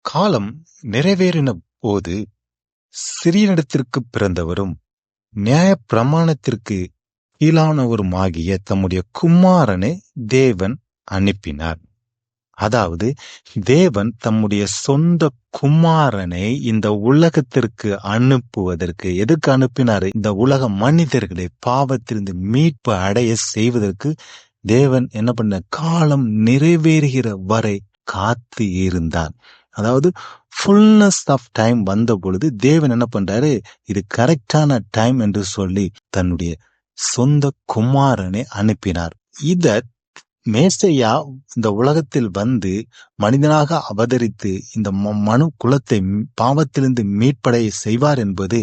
காலம் நிறைவேறின போது சிறியனிடத்திற்கு பிறந்தவரும் நியாயப் பிரமாணத்திற்கு கீழானவருமாகிய தம்முடைய குமாரனை தேவன் அனுப்பினார். அதாவது தேவன் தம்முடைய சொந்த குமாரனை இந்த உலகத்திற்கு அனுப்புவதற்கு எதுக்கு அனுப்பினாரு? இந்த உலக மனிதர்களை பாவத்திலிருந்து மீட்பு அடைய செய்வதற்கு தேவன் என்ன பண்ண, காலம் நிறைவேறுகிற வரை காத்து இருந்தார். அதாவது ஃபுல்னஸ் ஆஃப் டைம் வந்த பொழுது தேவன் என்ன பண்றாரு, இது கரெக்டான டைம் என்று சொல்லி தன்னுடைய சொந்த குமாரனை அனுப்பினார். இத மேசையா இந்த உலகத்தில் வந்து மனிதனாக அவதரித்து இந்த மனு குலத்தை பாவத்திலிருந்து மீட்படைய செய்வார் என்பது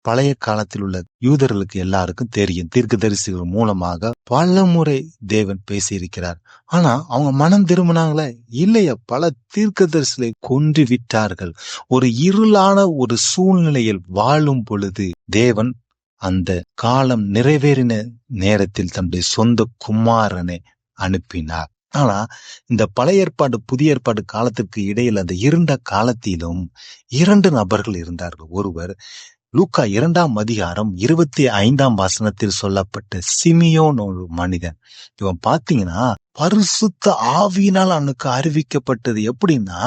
பழைய காலத்தில் உள்ள யூதர்களுக்கு எல்லாருக்கும் தெரியும். தீர்க்கதரிசிகள் மூலமாக பல முறை தேவன் பேசியிருக்கிறார். ஆனா அவங்க மனம் திரும்பினாங்களே இல்லையா? பல தீர்க்கதரிசிகளை கொன்று விட்டார்கள். ஒரு இருளான ஒரு சூழ்நிலையில் வாழும் பொழுது தேவன் அந்த காலம் நிறைவேறின நேரத்தில் தன்னுடைய சொந்த குமாரனை அனுப்பினார். ஆனா இந்த பழைய ஏற்பாடு புதிய ஏற்பாடு காலத்திற்கு இடையில் அந்த இருண்ட காலத்திலும் 2 நபர்கள் இருந்தார்கள். ஒருவர் லூக்கா 2ஆம் அதிகாரம் 25ஆம் வசனத்தில் சொல்லப்பட்ட சிமியோன் ஒரு மனிதன். இவன் பாத்தீங்கன்னா பரிசுத்த ஆவியினால் அவனுக்கு அறிவிக்கப்பட்டது எப்படின்னா,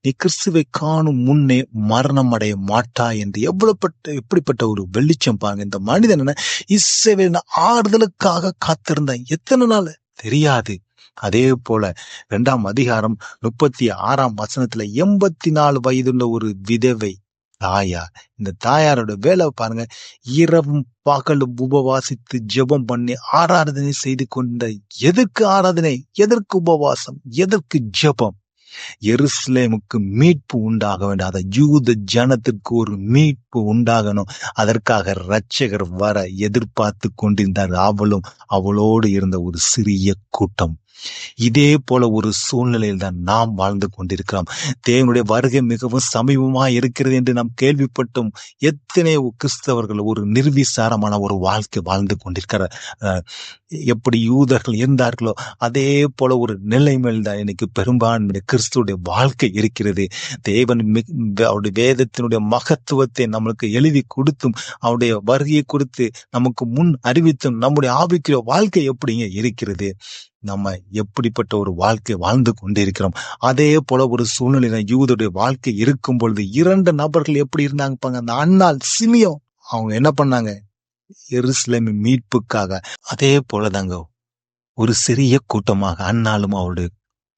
நீ கிறிஸ்துவை காணும் முன்னே மரணம் அடைய மாட்டாய் என்று. எப்படிப்பட்ட ஒரு வெளிச்சம் பாருங்க. இந்த மனிதன் என்ன, இஸ்ரவேலின் ஆறுதலுக்காக காத்திருந்தான். எத்தனை நாள் தெரியாது. அதே போல 2ஆம் அதிகாரம் 36ஆம் வசனத்துல 84 வயதுள்ள ஒரு விதவை தாயார். இந்த தாயாரோட வேலை பாருங்க, இரவும் பகலும் உபவாசித்து ஜெபம் பண்ணி ஆராதனை செய்து கொண்ட. எதற்கு ஆராதனை, எதற்கு உபவாசம், எதற்கு ஜெபம்? எருசலேமுக்கு மீட்பு உண்டாக வேண்டும். அதை யூத ஜனத்திற்கு ஒரு மீட்பு உண்டாகணும். அதற்காக இரட்சகர் வர எதிர்பார்த்து கொண்டிருந்தார். அவளும் அவளோடு இருந்த ஒரு சிறிய கூட்டம். இதே போல ஒரு சூழ்நிலையில் தான் நாம் வாழ்ந்து கொண்டிருக்கிறோம். தேவனுடைய வருகை மிகவும் சமீபமா இருக்கிறது என்று நாம் கேள்விப்பட்டோம். எத்தனை கிறிஸ்தவர்கள் ஒரு நிர்விசாரமான ஒரு வாழ்க்கை வாழ்ந்து கொண்டிருக்கிறார். எப்படி யூதர்கள் இருந்தார்களோ அதே போல ஒரு நிலைமையில் தான் இன்னைக்கு பெரும்பான்மை கிறிஸ்துடைய வாழ்க்கை இருக்கிறது. தேவன் அவருடைய வேதத்தினுடைய மகத்துவத்தை நம்மளுக்கு எழுதி கொடுத்தும் அவருடைய வருகையை கொடுத்து நமக்கு முன் அறிவித்தும் நம்முடைய ஆவிக்குரிய வாழ்க்கை எப்படிங்க இருக்கிறது? நம்ம எப்படிப்பட்ட ஒரு வாழ்க்கை வாழ்ந்து கொண்டிருக்கிறோம். அதே போல ஒரு சூழ்நிலை யூதருடைய வாழ்க்கை இருக்கும் பொழுது 2 நபர்கள் எப்படி இருந்தாங்க? அந்த அன்னாள் சிமியோன், அவங்க என்ன பண்ணாங்க? எருசலேம் மீட்புக்காக. அதே போலதாங்க ஒரு சிறிய கூட்டமாக அன்னாலும் அவருடைய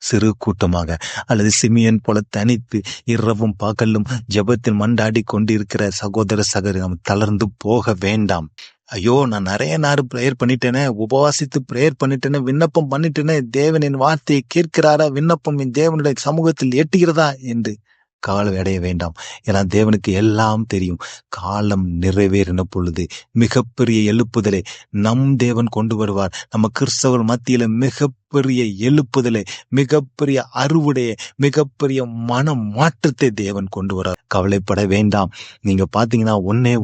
சிறு கூட்டமாக, அல்லது சிமியன் போல தனித்து இரவும் பகலும் ஜெபத்தில் மண்டாடி கொண்டிருக்கிற சகோதர சகோதரி, நம்ம தளர்ந்து போக வேண்டாம். ஐயோ, நான் நிறைய நேரம் பிரேயர் பண்ணிட்டேனே, உபவாசித்து பிரேயர் பண்ணிட்டேனே, விண்ணப்பம் பண்ணிட்டேனே, தேவன் என் வார்த்தையை கேட்கிறாரா, விண்ணப்பம் என் தேவனுடைய சமூகத்தில் எட்டுகிறதா என்று கவலை அடைய வேண்டாம். ஏன்னா தேவனுக்கு எல்லாம் தெரியும். காலம் நிறைவேறின பொழுது மிகப்பெரிய எழுப்புதலை நம் தேவன் கொண்டு வருவார். நம்ம கிறிஸ்தவர் மத்தியில மிகப்பெரிய எழுப்புதலை, மிகப்பெரிய அறுவடையை, மிகப்பெரிய மன மாற்றத்தை தேவன் கொண்டு வரார். கவலைப்பட வேண்டாம். நீங்க பாத்தீங்கன்னா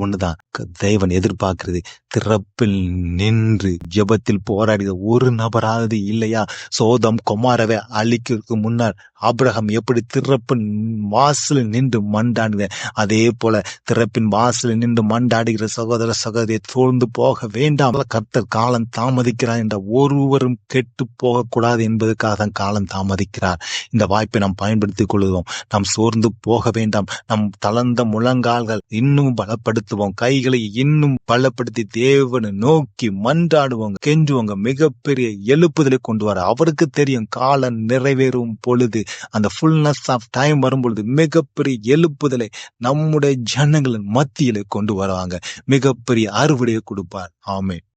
ஒண்ணுதான் தேவன் எதிர்பார்க்கிறது. திறப்பில் நின்று ஜெபத்தில் போராடிய ஒரு நபராவது இல்லையா? சோதம் கொமாரவை அழிக்கிறதுக்கு முன்னர் ஆபிரகாம் எப்படி திறப்பின் வாசலில் நின்று மண்டாடுங்க, அதே போல திறப்பின் வாசலில் நின்று மண்டாடுகிற சகோதர சகோதரியை தோழ்ந்து போக வேண்டாம். கர்த்தர் காலம் தாமதிக்கிறார் என்ற ஒருவரும் கெட்டு போகக்கூடாது என்பதற்காக தான் காலம் தாமதிக்கிறார். இந்த வாய்ப்பை நாம் பயன்படுத்திக் கொள்வோம். நாம் சோர்ந்து போக வேண்டாம். நம் தளர்ந்த முழங்கால்கள் இன்னும் பலப்படுத்துவோம். கைகளை இன்னும் பலப்படுத்தி தேவனை நோக்கி மன்றாடுவோங்க, கெஞ்சுவோங்க. மிகப்பெரிய எழுப்புதலை கொண்டு வர அவருக்கு தெரியும். காலம் நிறைவேறும் பொழுது, அந்த ஃபுல்னஸ் ஆஃப் டைம் வரும் பொழுது மிகப்பெரிய எழுப்புதலை நம்முடைய ஜனங்களின் மத்தியில கொண்டு வருவாங்க. மிகப்பெரிய அறுவடையை கொடுப்பார். ஆமென்.